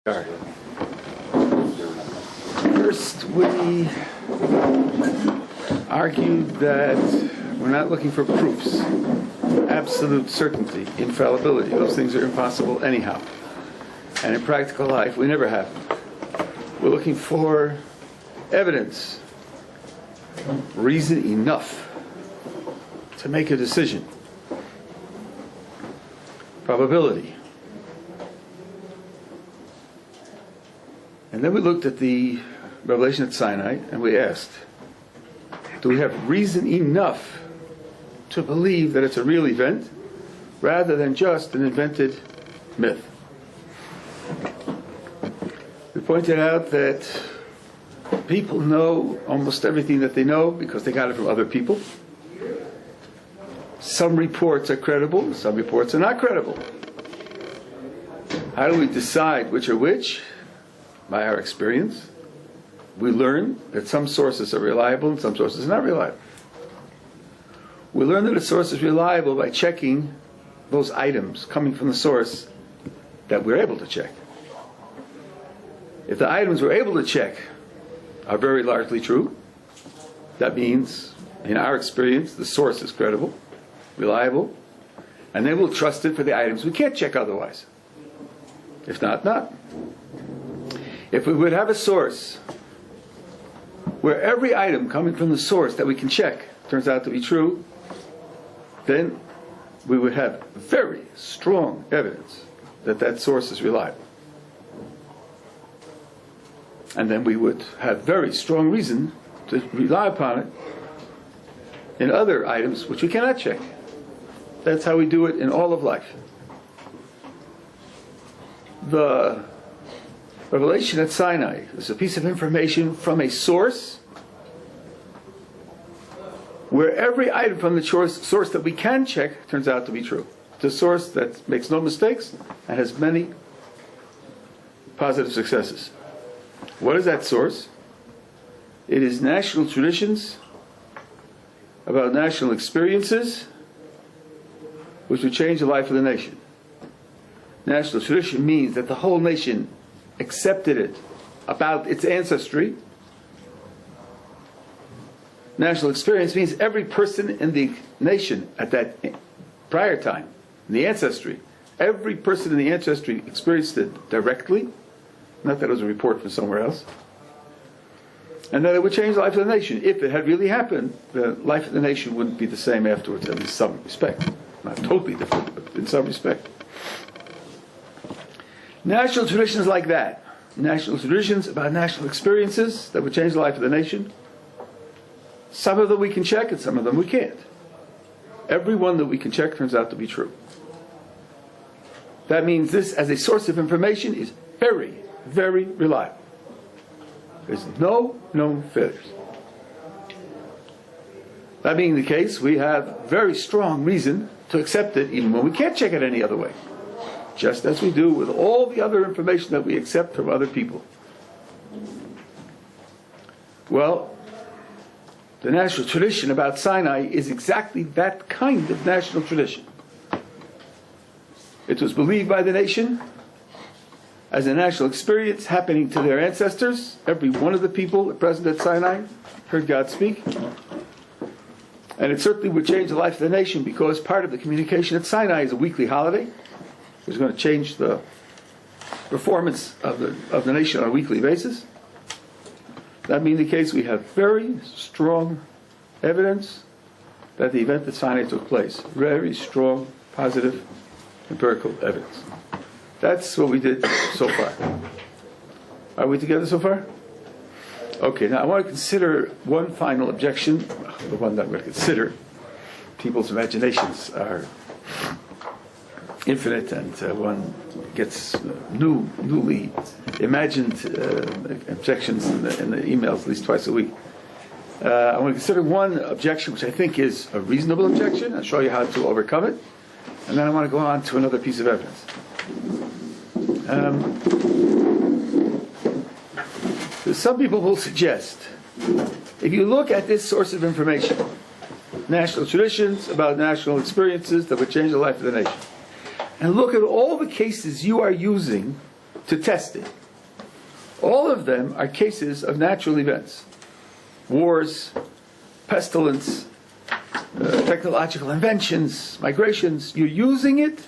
First, we argued that we're not looking for proofs, absolute certainty, infallibility. Those things are impossible anyhow. And in practical life, we never have them. We're looking for evidence, reason enough to make a decision, probability. And then we looked at the revelation at Sinai and we asked, do we have reason enough to believe that it's a real event rather than just an invented myth? We pointed out that people know almost everything that they know because they got it from other people. Some reports are credible, some reports are not credible. How do we decide which are which? By our experience. We learn that some sources are reliable and some sources are not reliable. We learn that a source is reliable by checking those items coming from the source that we're able to check. If the items we're able to check are very largely true, that means, in our experience, the source is credible, reliable, and then we'll trust it for the items we can't check otherwise. If not, not. If we would have a source where every item coming from the source that we can check turns out to be true, then we would have very strong evidence that that source is reliable. And then we would have very strong reason to rely upon it in other items which we cannot check. That's how we do it in all of life. The revelation at Sinai is a piece of information from a source where every item from the source that we can check turns out to be true. It's a source that makes no mistakes and has many positive successes. What is that source? It is national traditions about national experiences which would change the life of the nation. National tradition means that the whole nation accepted it about its ancestry. National experience means every person in the nation at that prior time, in the ancestry, every person in the ancestry experienced it directly, not that it was a report from somewhere else, and that it would change the life of the nation. If it had really happened, the life of the nation wouldn't be the same afterwards, in some respect. Not totally different, but in some respect. National traditions like that, national traditions about national experiences that would change the life of the nation, some of them we can check and some of them we can't. Every one that we can check turns out to be true. That means this, as a source of information, is very, very reliable. There's no known failures. That being the case, we have very strong reason to accept it even when we can't check it any other way. Just as we do with all the other information that we accept from other people. Well, the national tradition about Sinai is exactly that kind of national tradition. It was believed by the nation as a national experience happening to their ancestors. Every one of the people present at Sinai heard God speak. And it certainly would change the life of the nation because part of the communication at Sinai is a weekly holiday. It was going to change the performance of the nation on a weekly basis. That being the case, we have very strong evidence that the event at Sinai took place. Very strong, positive, empirical evidence. That's what we did so far. Are we together so far? Okay, now I want to consider one final objection, the one that I'm going to consider. People's imaginations are infinite, and one gets newly imagined objections in the emails at least twice a week. I want to consider one objection which I think is a reasonable objection. I'll show you how to overcome it. And then I want to go on to another piece of evidence. Some people will suggest, if you look at this source of information, national traditions about national experiences that would change the life of the nation, and look at all the cases you are using to test it. All of them are cases of natural events. Wars, pestilence, technological inventions, migrations. You're using it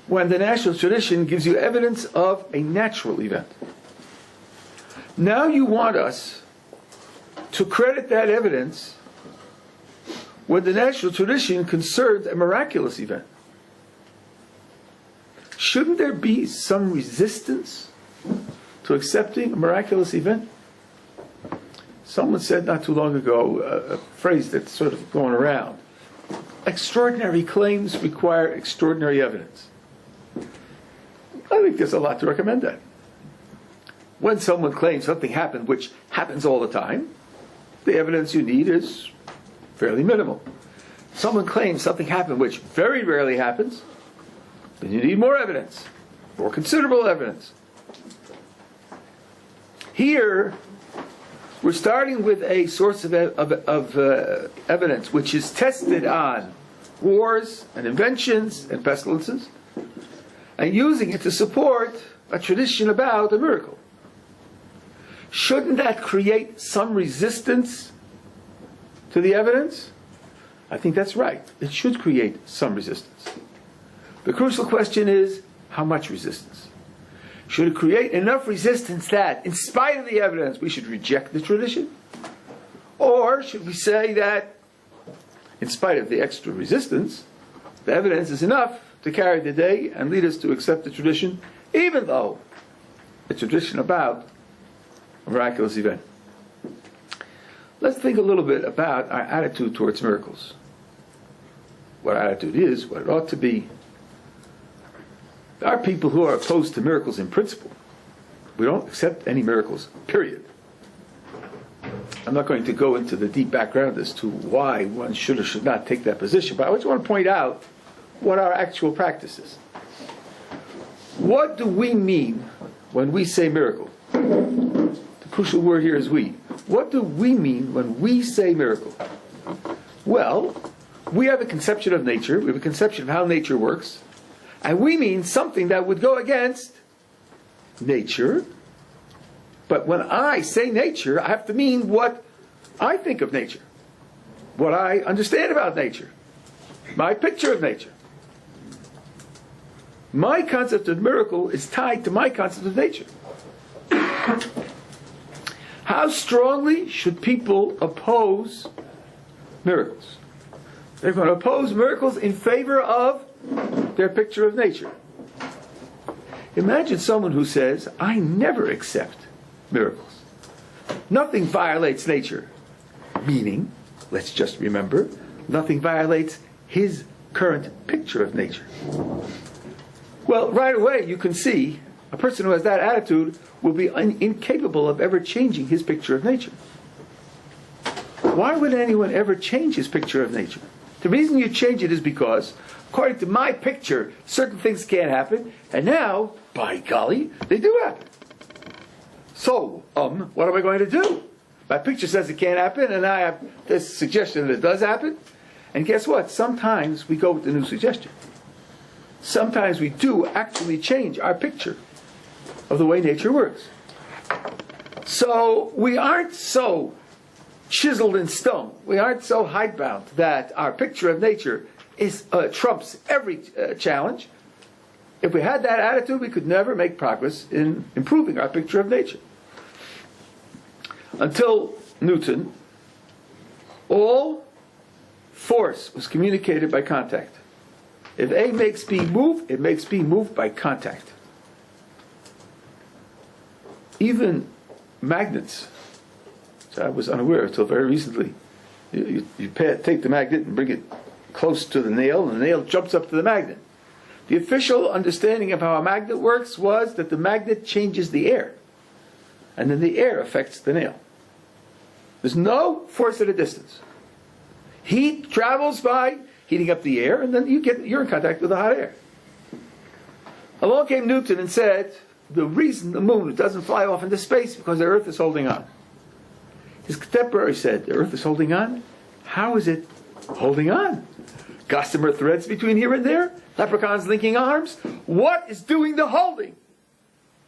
when the natural tradition gives you evidence of a natural event. Now you want us to credit that evidence when the natural tradition concerns a miraculous event. Shouldn't there be some resistance to accepting a miraculous event? Someone said not too long ago a phrase that's sort of going around. Extraordinary claims require extraordinary evidence. I think there's a lot to recommend that. When someone claims something happened, which happens all the time, the evidence you need is fairly minimal. Someone claims something happened which very rarely happens, then you need more evidence, more considerable evidence. Here, we're starting with a source of evidence which is tested on wars and inventions and pestilences, and using it to support a tradition about a miracle. Shouldn't that create some resistance to the evidence? I think that's right. It should create some resistance. The crucial question is, how much resistance? Should it create enough resistance that, in spite of the evidence, we should reject the tradition? Or should we say that, in spite of the extra resistance, the evidence is enough to carry the day and lead us to accept the tradition, even though the tradition about a miraculous event? Let's think a little bit about our attitude towards miracles. What our attitude is, what it ought to be. There are people who are opposed to miracles in principle. We don't accept any miracles, period. I'm not going to go into the deep background as to why one should or should not take that position, but I just want to point out what our actual practice is. What do we mean when we say miracle? The crucial word here is we. What do we mean when we say miracle? Well, we have a conception of nature, we have a conception of how nature works, and we mean something that would go against nature. But when I say nature, I have to mean what I think of nature, what I understand about nature, my picture of nature. My concept of miracle is tied to my concept of nature. How strongly should people oppose miracles? They're going to oppose miracles in favor of their picture of nature. Imagine someone who says, I never accept miracles. Nothing violates nature. Meaning, let's just remember, nothing violates his current picture of nature. Well, right away you can see a person who has that attitude will be incapable of ever changing his picture of nature. Why would anyone ever change his picture of nature? The reason you change it is because, according to my picture, certain things can't happen, and now, by golly, they do happen. So, what am I going to do? My picture says it can't happen, and I have this suggestion that it does happen. And guess what? Sometimes we go with the new suggestion. Sometimes we do actually change our picture of the way nature works. So we aren't so chiseled in stone. We aren't so hidebound that our picture of nature is trumps every challenge. If we had that attitude, we could never make progress in improving our picture of nature. Until Newton, all force was communicated by contact. If A makes B move, it makes B move by contact. Even magnets, so I was unaware until very recently, you take the magnet and bring it close to the nail, and the nail jumps up to the magnet. The official understanding of how a magnet works was that the magnet changes the air, and then the air affects the nail. There's no force at a distance. Heat travels by heating up the air, and then you're in contact with the hot air. Along came Newton and said, the reason the moon doesn't fly off into space is because the Earth is holding on. His contemporary said, the Earth is holding on? How is it holding on? Gossamer threads between here and there? Leprechauns linking arms? What is doing the holding?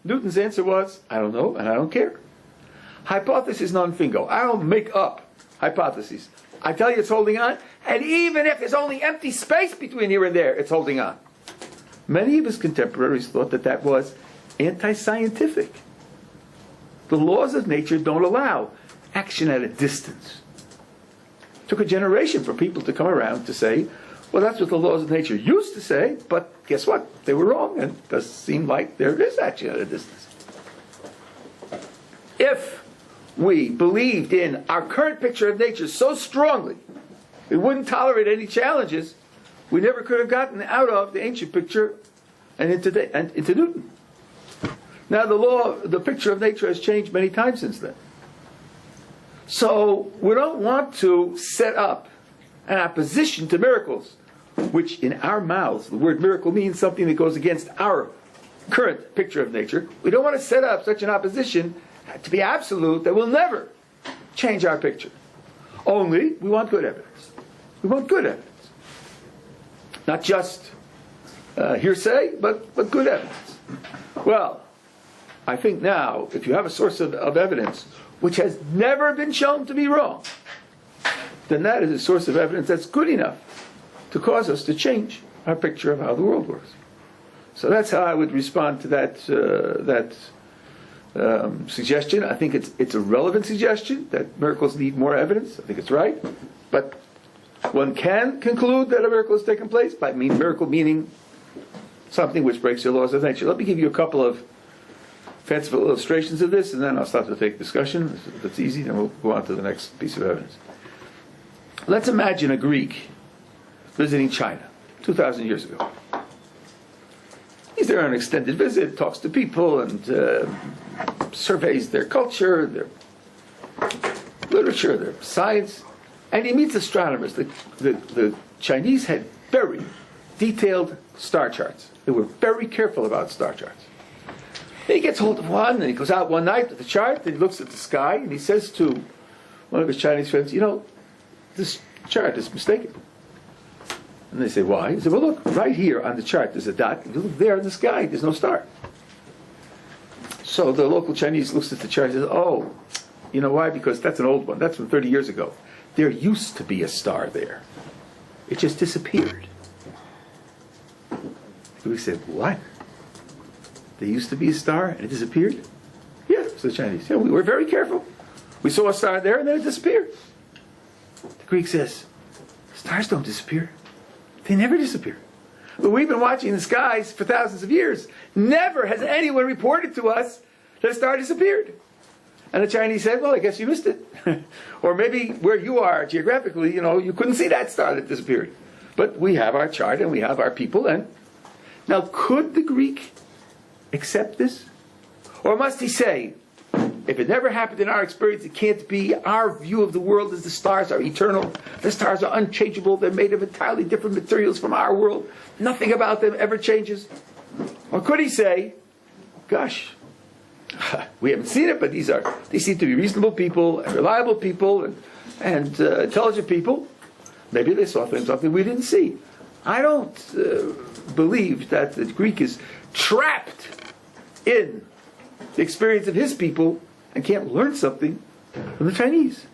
Newton's answer was, I don't know and I don't care. Hypothesis non fingo. I don't make up hypotheses. I tell you it's holding on, and even if there's only empty space between here and there, it's holding on. Many of his contemporaries thought that that was anti-scientific. The laws of nature don't allow action at a distance. It took a generation for people to come around to say, well, that's what the laws of nature used to say, but guess what? They were wrong, and it does seem like there is action at a distance. If we believed in our current picture of nature so strongly, we wouldn't tolerate any challenges, we never could have gotten out of the ancient picture and into Newton. Now the picture of nature has changed many times since then. So we don't want to set up an opposition to miracles, which in our mouths, the word miracle means something that goes against our current picture of nature. We don't want to set up such an opposition to be absolute that will never change our picture. Only we want good evidence. We want good evidence. Not just hearsay, but good evidence. Well, I think now, if you have a source of evidence which has never been shown to be wrong, then that is a source of evidence that's good enough to cause us to change our picture of how the world works. So that's how I would respond to that suggestion. I think it's a relevant suggestion that miracles need more evidence. I think it's right. But one can conclude that a miracle has taken place by miracle meaning something which breaks the laws of nature. Let me give you a couple of fanciful illustrations of this, and then I'll stop to take discussion. If it's easy, then we'll go on to the next piece of evidence. Let's imagine a Greek visiting China 2,000 years ago. He's there on an extended visit, talks to people, and surveys their culture, their literature, their science, and he meets astronomers. The Chinese had very detailed star charts. They were very careful about star charts. He gets hold of one, and he goes out one night with the chart, and he looks at the sky, and he says to one of his Chinese friends, this chart is mistaken. And they say, why? He said, well, look, right here on the chart there's a dot. You look there in the sky, there's no star. So the local Chinese looks at the chart and says, oh, you know why? Because that's an old one. That's from 30 years ago. There used to be a star there. It just disappeared. We said, what? There used to be a star and it disappeared? Yeah, said the Chinese. Yeah, we were very careful. We saw a star there and then it disappeared. The Greek says, stars don't disappear. They never disappear. But we've been watching the skies for thousands of years. Never has anyone reported to us that a star disappeared. And the Chinese said, well, I guess you missed it. Or maybe where you are geographically, you couldn't see that star that disappeared. But we have our chart and we have our people. And now, could the Greek accept this? Or must he say, if it never happened in our experience, it can't be. Our view of the world is the stars are eternal. The stars are unchangeable. They're made of entirely different materials from our world. Nothing about them ever changes. Or could he say, gosh, we haven't seen it, but they seem to be reasonable people and reliable people and intelligent people. Maybe they saw something we didn't see. I don't believe that the Greek is trapped in the experience of his people and can't learn something from the Chinese.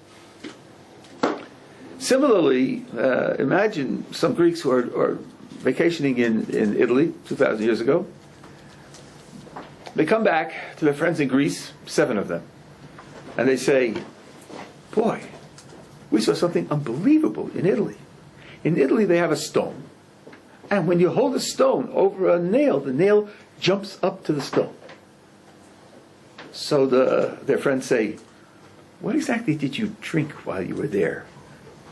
Similarly, imagine some Greeks who are vacationing in Italy 2,000 years ago. They come back to their friends in Greece, 7 of them, and they say, boy, we saw something unbelievable in Italy. In Italy they have a stone, and when you hold a stone over a nail, the nail jumps up to the stone. So their friends say, what exactly did you drink while you were there?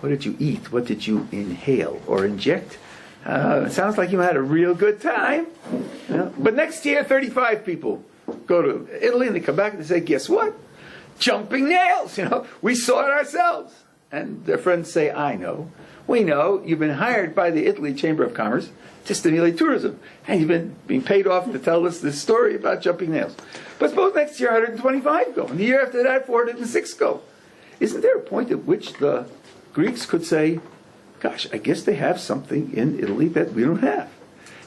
What did you eat? What did you inhale or inject? It sounds like you had a real good time. But next year, 35 people go to Italy and they come back and they say, guess what? Jumping nails, we saw it ourselves. And their friends say, I know. We know you've been hired by the Italy Chamber of Commerce to stimulate tourism. And you've been being paid off to tell us this story about jumping nails. But suppose next year 125 go, and the year after that 406 go. Isn't there a point at which the Greeks could say, gosh, I guess they have something in Italy that we don't have?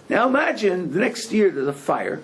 Now imagine the next year there's a fire,